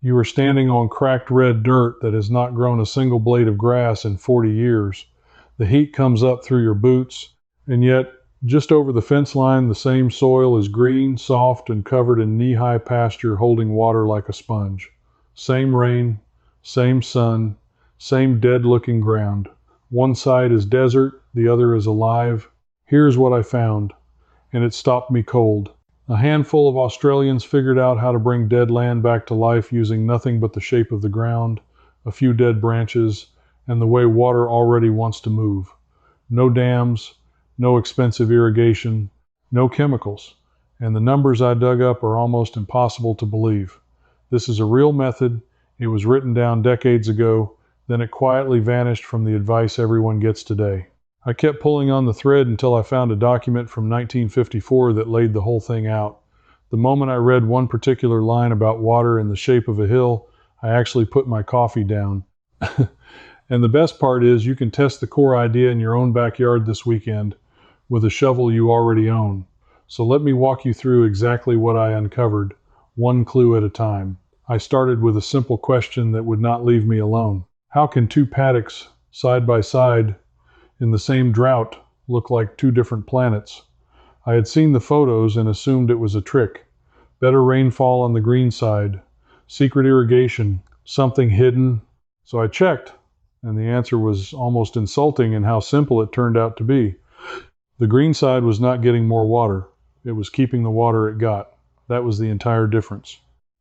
You are standing on cracked red dirt that has not grown a single blade of grass in 40 years. The heat comes up through your boots, and yet, just over the fence line, the same soil is green, soft, and covered in knee-high pasture holding water like a sponge. Same rain, same sun, same dead-looking ground. One side is desert, the other is alive. Here's what I found, and it stopped me cold. A handful of Australians figured out how to bring dead land back to life using nothing but the shape of the ground, a few dead branches, and the way water already wants to move. No dams, no expensive irrigation, no chemicals. And the numbers I dug up are almost impossible to believe. This is a real method. It was written down decades ago, then it quietly vanished from the advice everyone gets today. I kept pulling on the thread until I found a document from 1954 that laid the whole thing out. The moment I read one particular line about water in the shape of a hill, I actually put my coffee down. And the best part is you can test the core idea in your own backyard this weekend with a shovel you already own. So let me walk you through exactly what I uncovered, one clue at a time. I started with a simple question that would not leave me alone. How can two paddocks side by side in the same drought look like two different planets? I had seen the photos and assumed it was a trick. Better rainfall on the green side, secret irrigation, something hidden. So I checked, and the answer was almost insulting in how simple it turned out to be. The green side was not getting more water. It was keeping the water it got. That was the entire difference.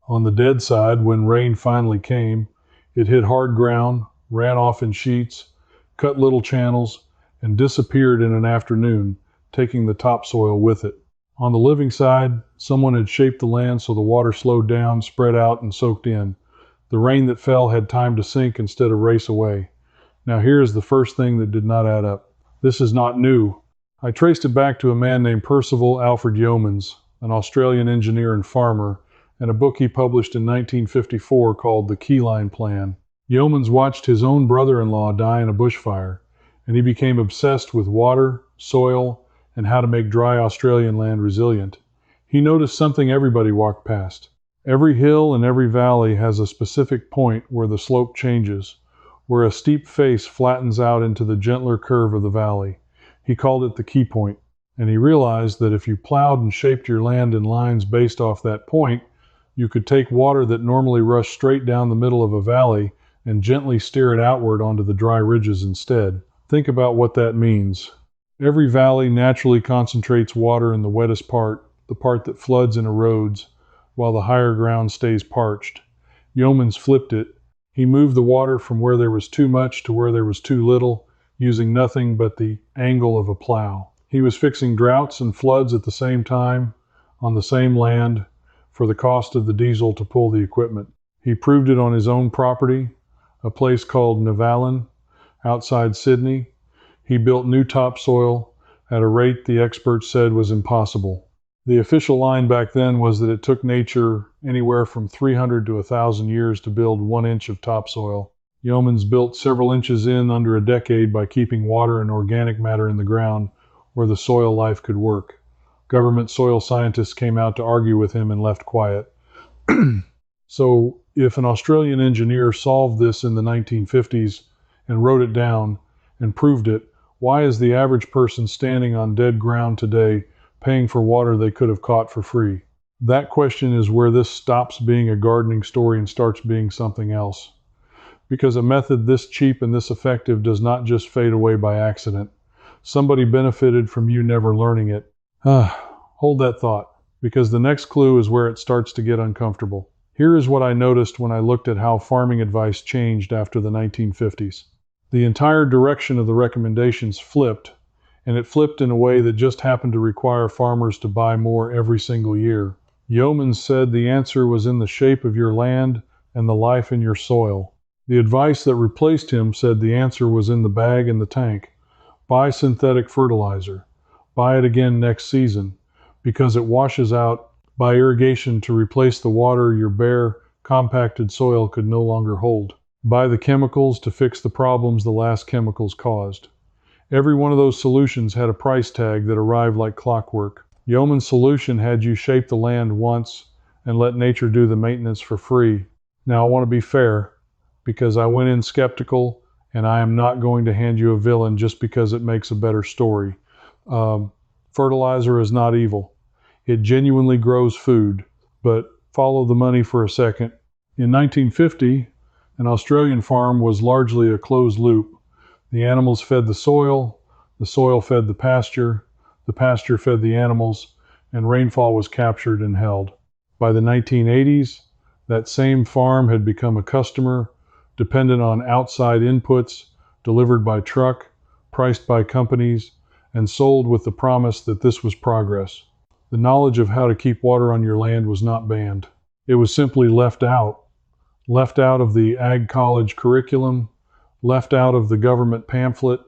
On the dead side, when rain finally came, it hit hard ground, ran off in sheets, cut little channels, and disappeared in an afternoon, taking the topsoil with it. On the living side, someone had shaped the land so the water slowed down, spread out, and soaked in. The rain that fell had time to sink instead of race away. Now here is the first thing that did not add up. This is not new. I traced it back to a man named Percival Alfred Yeomans, an Australian engineer and farmer, and a book he published in 1954 called The Keyline Plan. Yeomans watched his own brother-in-law die in a bushfire, and he became obsessed with water, soil, and how to make dry Australian land resilient. He noticed something everybody walked past. Every hill and every valley has a specific point where the slope changes, where a steep face flattens out into the gentler curve of the valley. He called it the keypoint, and he realized that if you plowed and shaped your land in lines based off that point, you could take water that normally rushed straight down the middle of a valley and gently steer it outward onto the dry ridges instead. Think about what that means. Every valley naturally concentrates water in the wettest part, the part that floods and erodes, while the higher ground stays parched. Yeomans flipped it. He moved the water from where there was too much to where there was too little, using nothing but the angle of a plow. He was fixing droughts and floods at the same time, on the same land, for the cost of the diesel to pull the equipment. He proved it on his own property, a place called Nevalin, outside Sydney. He built new topsoil at a rate the experts said was impossible. The official line back then was that it took nature anywhere from 300 to 1,000 years to build 1 inch of topsoil. Yeomans built several inches in under a decade by keeping water and organic matter in the ground where the soil life could work. Government soil scientists came out to argue with him and left quiet. So if an Australian engineer solved this in the 1950s and wrote it down and proved it, why is the average person standing on dead ground today paying for water they could have caught for free? That question is where this stops being a gardening story and starts being something else. Because a method this cheap and this effective does not just fade away by accident. Somebody benefited from you never learning it. Hold that thought, because the next clue is where it starts to get uncomfortable. Here is what I noticed when I looked at how farming advice changed after the 1950s. The entire direction of the recommendations flipped, and it flipped in a way that just happened to require farmers to buy more every single year. Yeomans said the answer was in the shape of your land and the life in your soil. The advice that replaced him said the answer was in the bag and the tank. Buy synthetic fertilizer. Buy it again next season, because it washes out by irrigation to replace the water your bare, compacted soil could no longer hold. Buy the chemicals to fix the problems the last chemicals caused. Every one of those solutions had a price tag that arrived like clockwork. Yeoman's solution had you shape the land once and let nature do the maintenance for free. Now, I want to be fair because I went in skeptical, and I am not going to hand you a villain just because it makes a better story. Um, Fertilizer is not evil. It genuinely grows food, but follow the money for a second. In 1950, an Australian farm was largely a closed loop. The animals fed the soil fed the pasture fed the animals, and rainfall was captured and held. By the 1980s, that same farm had become a customer, dependent on outside inputs, delivered by truck, priced by companies, and sold with the promise that this was progress. The knowledge of how to keep water on your land was not banned. It was simply left out of the ag college curriculum, left out of the government pamphlet,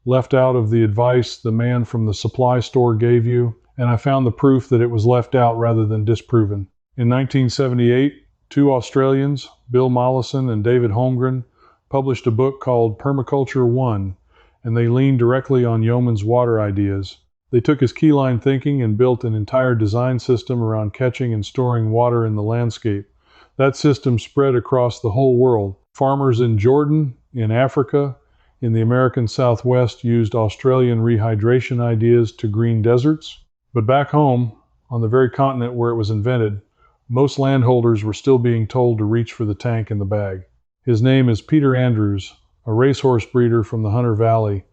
left out of the advice the man from the supply store gave you, and I found the proof that it was left out rather than disproven. In 1978, two Australians, Bill Mollison and David Holmgren, published a book called Permaculture 1, and they leaned directly on Yeoman's water ideas. They took his keyline thinking and built an entire design system around catching and storing water in the landscape. That system spread across the whole world. Farmers in Jordan, in Africa, in the American Southwest used Australian rehydration ideas to green deserts. But back home, on the very continent where it was invented, most landholders were still being told to reach for the tank in the bag. His name is Peter Andrews, a racehorse breeder from the Hunter Valley,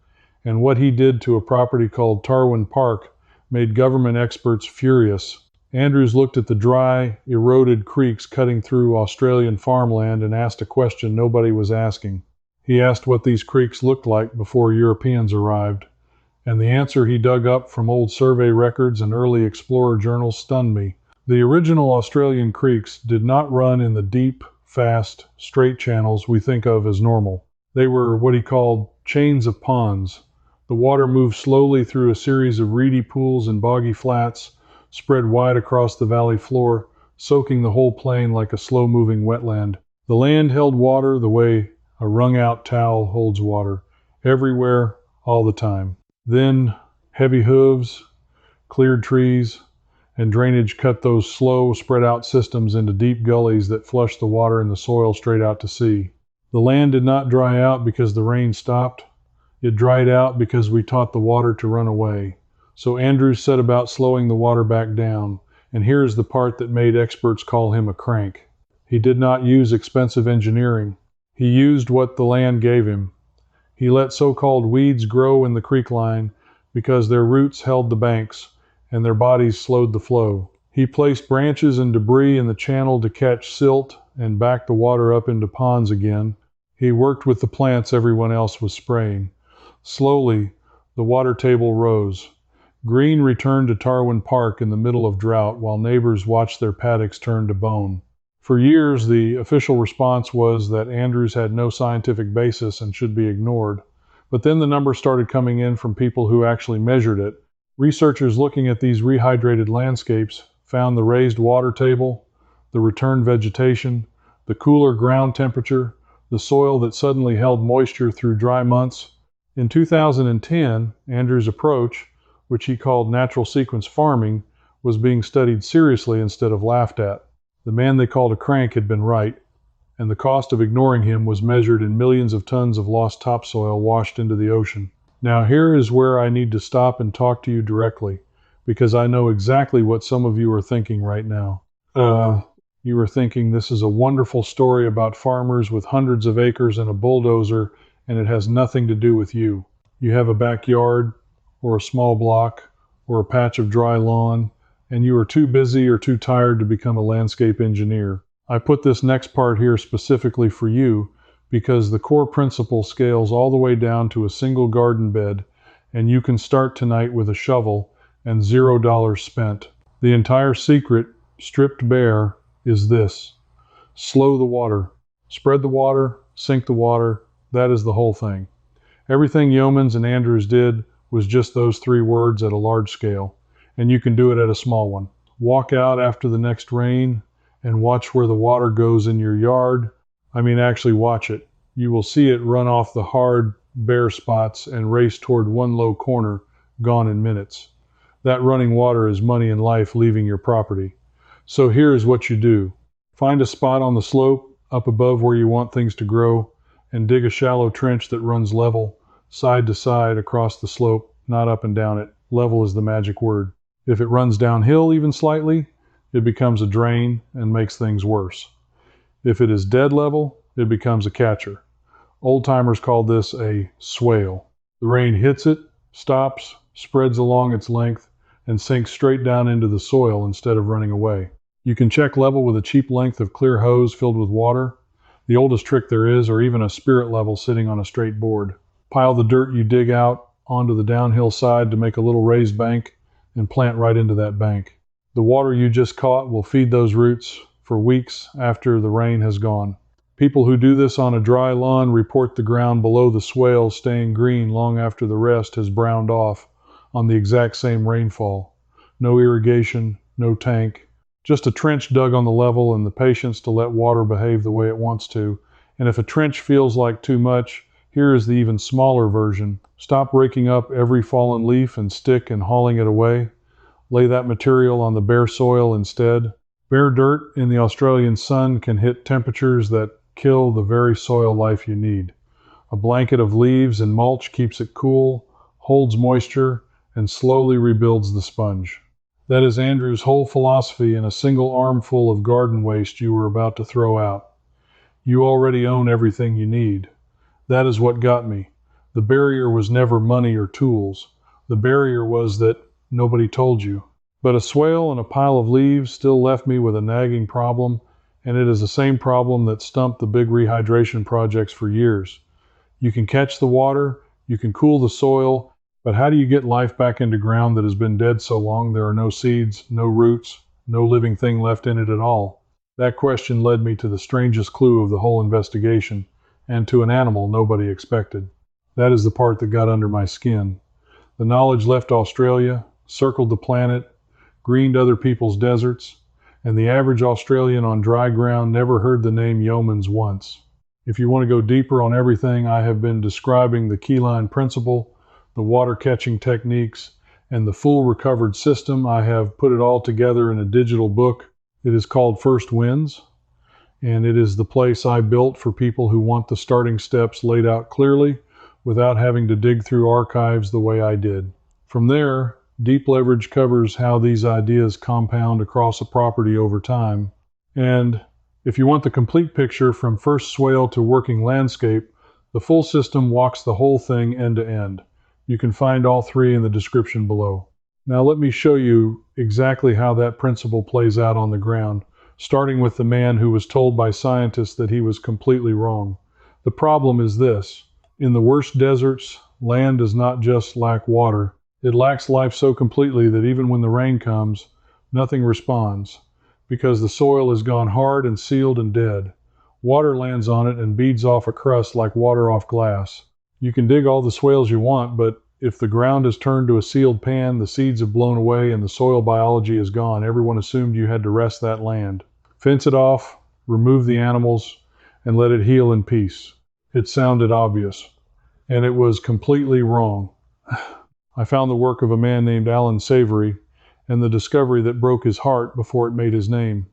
and what he did to a property called Tarwin Park made government experts furious. Andrews looked at the dry, eroded creeks cutting through Australian farmland and asked a question nobody was asking. He asked what these creeks looked like before Europeans arrived, and the answer he dug up from old survey records and early explorer journals stunned me. The original Australian creeks did not run in the deep, fast, straight channels we think of as normal. They were what he called chains of ponds. The water moved slowly through a series of reedy pools and boggy flats, spread wide across the valley floor, soaking the whole plain like a slow-moving wetland. The land held water the way a wrung-out towel holds water, everywhere, all the time. Then, heavy hooves, cleared trees, and drainage cut those slow, spread-out systems into deep gullies that flushed the water in the soil straight out to sea. The land did not dry out because the rain stopped. It dried out because we taught the water to run away. So Andrews set about slowing the water back down, and here is the part that made experts call him a crank. He did not use expensive engineering. He used what the land gave him. He let so-called weeds grow in the creek line because their roots held the banks and their bodies slowed the flow. He placed branches and debris in the channel to catch silt and back the water up into ponds again. He worked with the plants everyone else was spraying. Slowly, the water table rose. Green returned to Tarwin Park in the middle of drought while neighbors watched their paddocks turn to bone. For years, the official response was that Andrews had no scientific basis and should be ignored. But then the numbers started coming in from people who actually measured it. Researchers looking at these rehydrated landscapes found the raised water table, the returned vegetation, the cooler ground temperature, the soil that suddenly held moisture through dry months. In 2010, Andrews' approach, which he called natural sequence farming, was being studied seriously instead of laughed at. The man they called a crank had been right, and the cost of ignoring him was measured in millions of tons of lost topsoil washed into the ocean. Now here is where I need to stop and talk to you directly, because I know exactly what some of you are thinking right now. You are thinking this is a wonderful story about farmers with hundreds of acres and a bulldozer, and it has nothing to do with you. You have a backyard, or a small block, or a patch of dry lawn, and you are too busy or too tired to become a landscape engineer. I put this next part here specifically for you because the core principle scales all the way down to a single garden bed, and you can start tonight with a shovel and $0 spent. The entire secret, stripped bare, is this: slow the water. Spread the water, sink the water, that is the whole thing. Everything Yeomans and Andrews did was just those three words at a large scale, and you can do it at a small one. Walk out after the next rain and watch where the water goes in your yard. I mean, actually watch it. You will see it run off the hard, bare spots and race toward one low corner, gone in minutes. That running water is money and life leaving your property. So here is what you do. Find a spot on the slope, up above where you want things to grow, and dig a shallow trench that runs level, side to side across the slope, not up and down it. Level is the magic word. If it runs downhill even slightly, it becomes a drain and makes things worse. If it is dead level, it becomes a catcher. Old-timers call this a swale. The rain hits it, stops, spreads along its length, and sinks straight down into the soil instead of running away. You can check level with a cheap length of clear hose filled with water, the oldest trick there is, or even a spirit level sitting on a straight board. Pile the dirt you dig out onto the downhill side to make a little raised bank and plant right into that bank. The water you just caught will feed those roots for weeks after the rain has gone. People who do this on a dry lawn report the ground below the swale staying green long after the rest has browned off on the exact same rainfall. No irrigation, no tank, just a trench dug on the level and the patience to let water behave the way it wants to. And if a trench feels like too much, here is the even smaller version. Stop raking up every fallen leaf and stick and hauling it away. Lay that material on the bare soil instead. Bare dirt in the Australian sun can hit temperatures that kill the very soil life you need. A blanket of leaves and mulch keeps it cool, holds moisture, and slowly rebuilds the sponge. That is Andrew's whole philosophy in a single armful of garden waste you were about to throw out. You already own everything you need. That is what got me. The barrier was never money or tools. The barrier was that nobody told you. But a swale and a pile of leaves still left me with a nagging problem, and it is the same problem that stumped the big rehydration projects for years. You can catch the water, you can cool the soil, but how do you get life back into ground that has been dead so long there are no seeds, no roots, no living thing left in it at all? That question led me to the strangest clue of the whole investigation, and to an animal nobody expected. That is the part that got under my skin. The knowledge left Australia, circled the planet, greened other people's deserts, and the average Australian on dry ground never heard the name yeomans once. If you want to go deeper on everything I have been describing, the keyline principle, the water catching techniques, and the full recovered system, I have put it all together in a digital book. It is called First Winds, and it is the place I built for people who want the starting steps laid out clearly without having to dig through archives the way I did. From there, deep leverage covers how these ideas compound across a property over time. And if you want the complete picture from first swale to working landscape, the full system walks the whole thing end to end. You can find all three in the description below. Now let me show you exactly how that principle plays out on the ground, starting with the man who was told by scientists that he was completely wrong. The problem is this: in the worst deserts, land does not just lack water. It lacks life so completely that even when the rain comes, nothing responds, because the soil has gone hard and sealed and dead. Water lands on it and beads off a crust like water off glass. You can dig all the swales you want, but if the ground has turned to a sealed pan, the seeds have blown away, and the soil biology is gone, everyone assumed you had to rest that land. Fence it off, remove the animals, and let it heal in peace. It sounded obvious, and it was completely wrong. I found the work of a man named Alan Savory, and the discovery that broke his heart before it made his name.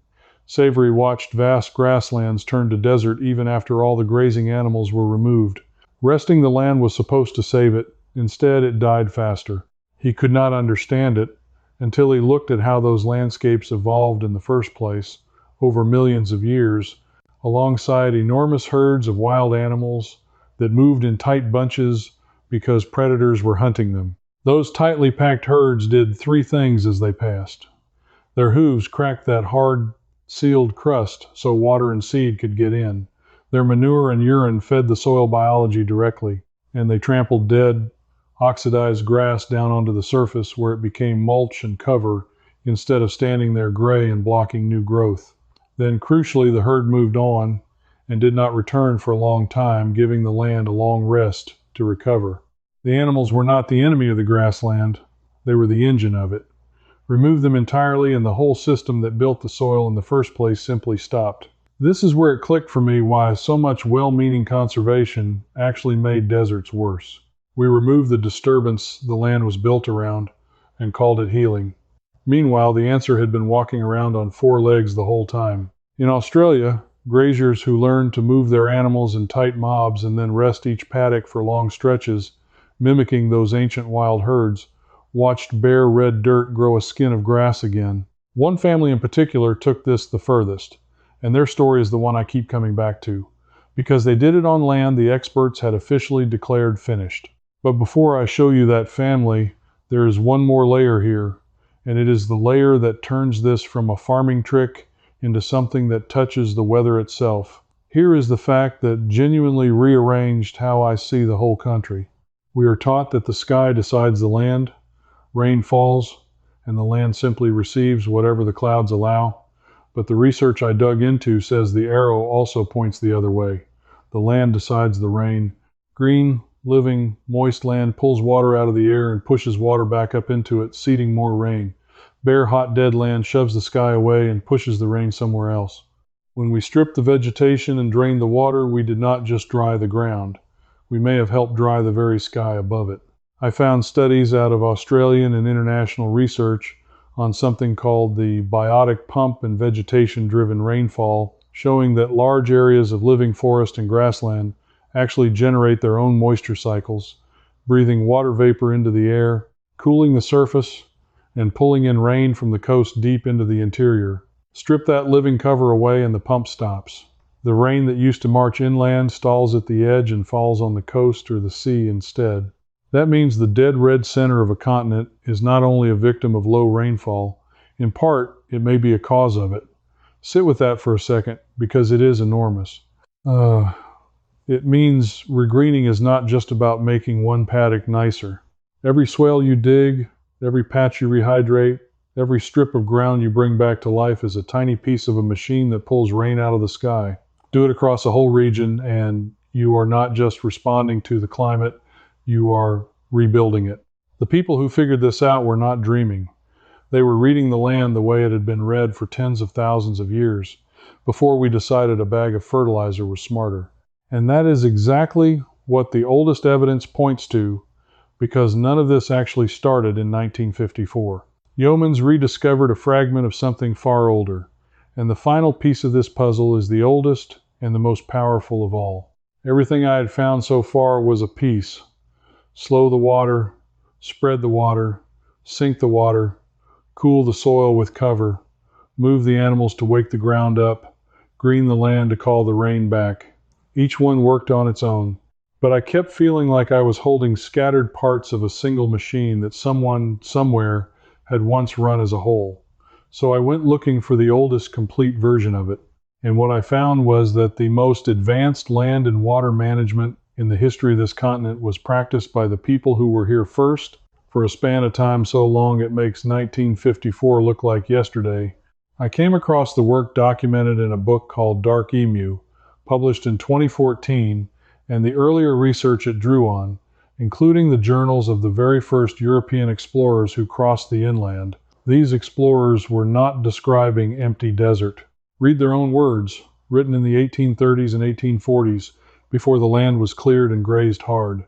Savory watched vast grasslands turn to desert even after all the grazing animals were removed. Resting the land was supposed to save it. Instead, it died faster. He could not understand it until he looked at how those landscapes evolved in the first place, over millions of years, alongside enormous herds of wild animals that moved in tight bunches because predators were hunting them. Those tightly packed herds did three things as they passed. Their hooves cracked that hard, sealed crust so water and seed could get in. Their manure and urine fed the soil biology directly, and they trampled dead, oxidized grass down onto the surface where it became mulch and cover instead of standing there gray and blocking new growth. Then, crucially, the herd moved on and did not return for a long time, giving the land a long rest to recover. The animals were not the enemy of the grassland, they were the engine of it. Remove them entirely and the whole system that built the soil in the first place simply stopped. This is where it clicked for me why so much well-meaning conservation actually made deserts worse. We removed the disturbance the land was built around and called it healing. Meanwhile, the answer had been walking around on four legs the whole time. In Australia, Graziers who learned to move their animals in tight mobs and then rest each paddock for long stretches, mimicking those ancient wild herds, watched bare red dirt grow a skin of grass again. One family in particular took this the furthest, and their story is the one I keep coming back to, because they did it on land the experts had officially declared finished. But before I show you that family, there is one more layer here, and it is the layer that turns this from a farming trick into something that touches the weather itself. Here is the fact that genuinely rearranged how I see the whole country. We are taught that the sky decides the land, rain falls, and the land simply receives whatever the clouds allow. But the research I dug into says the arrow also points the other way. The land decides the rain. Green, living, moist land pulls water out of the air and pushes water back up into it, seeding more rain. Bare, hot, dead land shoves the sky away and pushes the rain somewhere else. When we stripped the vegetation and drained the water, we did not just dry the ground. We may have helped dry the very sky above it. I found studies out of Australian and international research on something called the biotic pump and vegetation-driven rainfall, showing that large areas of living forest and grassland actually generate their own moisture cycles, breathing water vapor into the air, cooling the surface, and pulling in rain from the coast deep into the interior. Strip that living cover away and the pump stops. The rain that used to march inland stalls at the edge and falls on the coast or the sea instead. That means the dead red center of a continent is not only a victim of low rainfall, in part, it may be a cause of it. Sit with that for a second, because it is enormous. It means regreening is not just about making one paddock nicer. Every swale you dig, every patch you rehydrate, every strip of ground you bring back to life is a tiny piece of a machine that pulls rain out of the sky. Do it across a whole region, and you are not just responding to the climate, you are rebuilding it. The people who figured this out were not dreaming. They were reading the land the way it had been read for tens of thousands of years, before we decided a bag of fertilizer was smarter. And that is exactly what the oldest evidence points to, because none of this actually started in 1954. Yeomans rediscovered a fragment of something far older, and the final piece of this puzzle is the oldest and the most powerful of all. Everything I had found so far was a piece. Slow the water, spread the water, sink the water, cool the soil with cover, move the animals to wake the ground up, green the land to call the rain back. Each one worked on its own. But I kept feeling like I was holding scattered parts of a single machine that someone, somewhere, had once run as a whole. So I went looking for the oldest complete version of it. And what I found was that the most advanced land and water management in the history of this continent was practiced by the people who were here first, for a span of time so long it makes 1954 look like yesterday. I came across the work documented in a book called Dark Emu, published in 2014, and the earlier research it drew on, including the journals of the very first European explorers who crossed the inland. These explorers were not describing empty desert. Read their own words, written in the 1830s and 1840s, before the land was cleared and grazed hard.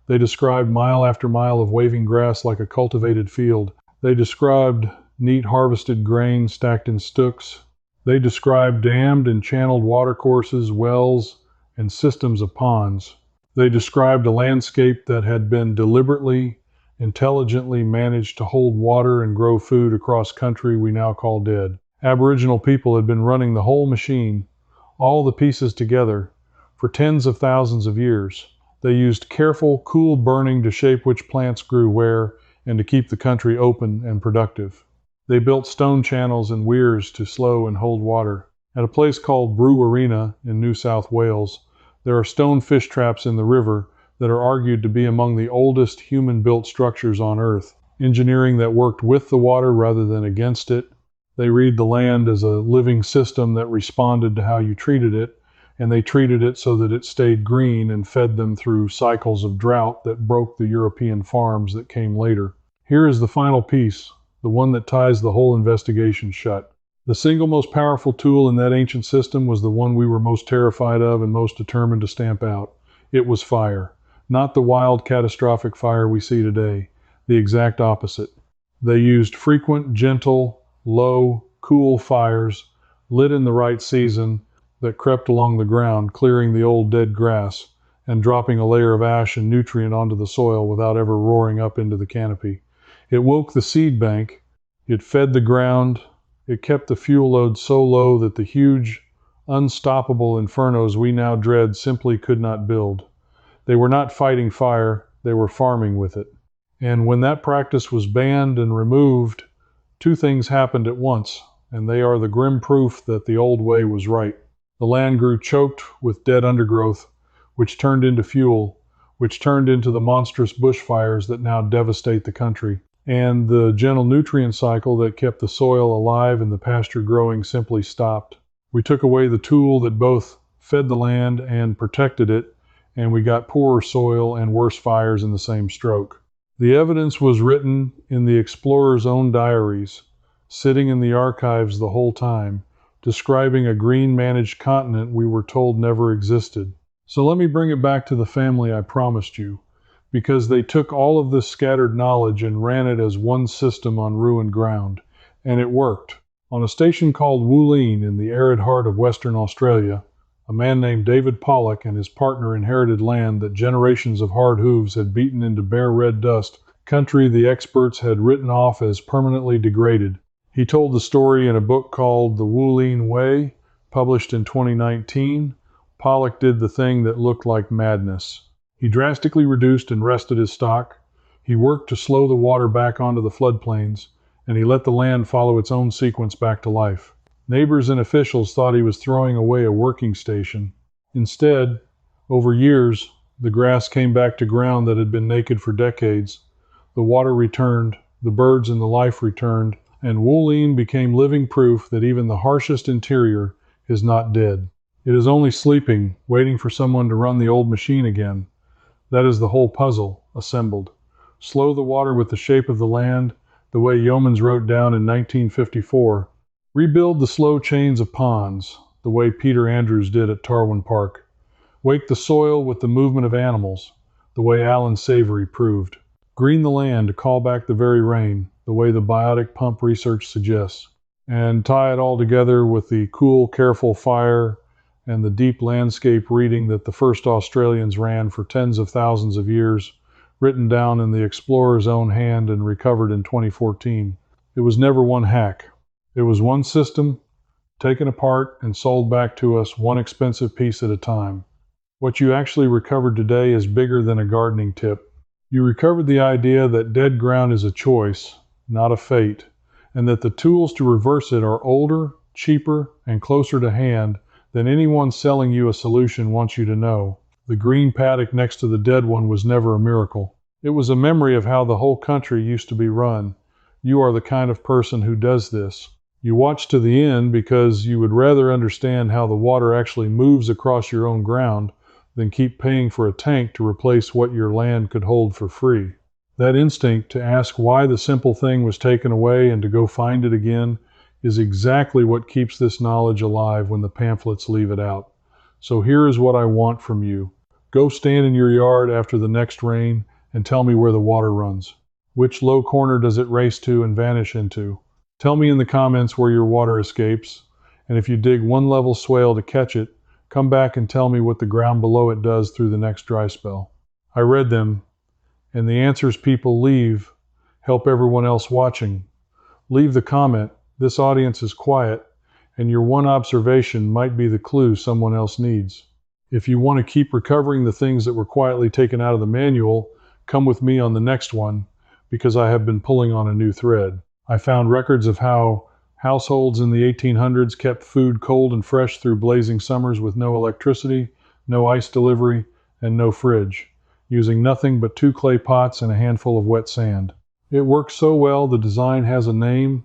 They described mile after mile of waving grass like a cultivated field. They described neat harvested grain stacked in stooks. They described dammed and channeled watercourses, wells, and systems of ponds. They described a landscape that had been deliberately, intelligently managed to hold water and grow food across country we now call dead. Aboriginal people had been running the whole machine, all the pieces together, for tens of thousands of years. They used careful, cool burning to shape which plants grew where and to keep the country open and productive. They built stone channels and weirs to slow and hold water. At a place called Brewarina in New South Wales, there are stone fish traps in the river that are argued to be among the oldest human-built structures on Earth. Engineering that worked with the water rather than against it. They read the land as a living system that responded to how you treated it, and they treated it so that it stayed green and fed them through cycles of drought that broke the European farms that came later. Here is the final piece, the one that ties the whole investigation shut. The single most powerful tool in that ancient system was the one we were most terrified of and most determined to stamp out. It was fire. Not the wild, catastrophic fire we see today. The exact opposite. They used frequent, gentle, low, cool fires, lit in the right season, that crept along the ground, clearing the old dead grass and dropping a layer of ash and nutrient onto the soil without ever roaring up into the canopy. It woke the seed bank, it fed the ground, it kept the fuel load so low that the huge, unstoppable infernos we now dread simply could not build. They were not fighting fire, they were farming with it. And when that practice was banned and removed, two things happened at once, and they are the grim proof that the old way was right. The land grew choked with dead undergrowth, which turned into fuel, which turned into the monstrous bushfires that now devastate the country. And the gentle nutrient cycle that kept the soil alive and the pasture growing simply stopped. We took away the tool that both fed the land and protected it, and we got poorer soil and worse fires in the same stroke. The evidence was written in the explorers' own diaries, sitting in the archives the whole time, describing a green-managed continent we were told never existed. So let me bring it back to the family I promised you, because they took all of this scattered knowledge and ran it as one system on ruined ground, and it worked. On a station called Woolleen in the arid heart of Western Australia, a man named David Pollock and his partner inherited land that generations of hard hooves had beaten into bare red dust, country the experts had written off as permanently degraded. He told the story in a book called The Woolleen Way, published in 2019. Pollock did the thing that looked like madness. He drastically reduced and rested his stock. He worked to slow the water back onto the floodplains, and he let the land follow its own sequence back to life. Neighbors and officials thought he was throwing away a working station. Instead, over years, the grass came back to ground that had been naked for decades. The water returned, the birds and the life returned, and Woolleen became living proof that even the harshest interior is not dead. It is only sleeping, waiting for someone to run the old machine again. That is the whole puzzle, assembled. Slow the water with the shape of the land, the way Yeomans wrote down in 1954. Rebuild the slow chains of ponds, the way Peter Andrews did at Tarwin Park. Wake the soil with the movement of animals, the way Alan Savory proved. Green the land to call back the very rain, the way the biotic pump research suggests. And tie it all together with the cool, careful fire and the deep landscape reading that the first Australians ran for tens of thousands of years, written down in the explorer's own hand and recovered in 2014. It was never one hack. It was one system, taken apart and sold back to us one expensive piece at a time. What you actually recovered today is bigger than a gardening tip. You recovered the idea that dead ground is a choice, not a fate, and that the tools to reverse it are older, cheaper, and closer to hand than anyone selling you a solution wants you to know. The green paddock next to the dead one was never a miracle. It was a memory of how the whole country used to be run. You are the kind of person who does this. You watch to the end because you would rather understand how the water actually moves across your own ground than keep paying for a tank to replace what your land could hold for free. That instinct to ask why the simple thing was taken away and to go find it again is exactly what keeps this knowledge alive when the pamphlets leave it out. So here is what I want from you. Go stand in your yard after the next rain and tell me where the water runs. Which low corner does it race to and vanish into? Tell me in the comments where your water escapes, and if you dig one level swale to catch it, come back and tell me what the ground below it does through the next dry spell. I read them, and the answers people leave help everyone else watching. Leave the comment, this audience is quiet, and your one observation might be the clue someone else needs. If you want to keep recovering the things that were quietly taken out of the manual, come with me on the next one, because I have been pulling on a new thread. I found records of how households in the 1800s kept food cold and fresh through blazing summers with no electricity, no ice delivery, and no fridge, using nothing but 2 clay pots and a handful of wet sand. It worked so well the design has a name,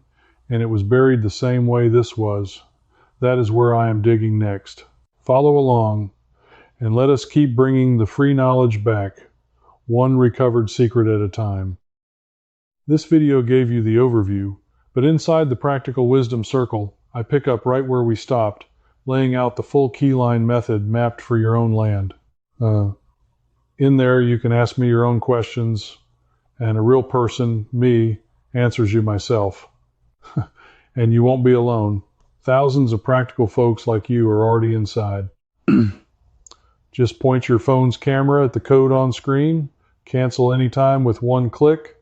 and it was buried the same way this was. That is where I am digging next. Follow along, and let us keep bringing the free knowledge back, one recovered secret at a time. This video gave you the overview, but inside the practical wisdom circle, I pick up right where we stopped, laying out the full keyline method mapped for your own land. In there, you can ask me your own questions, and a real person, me, answers you myself. And you won't be alone. Thousands of practical folks like you are already inside. Just point your phone's camera at the code on screen, cancel anytime with one click,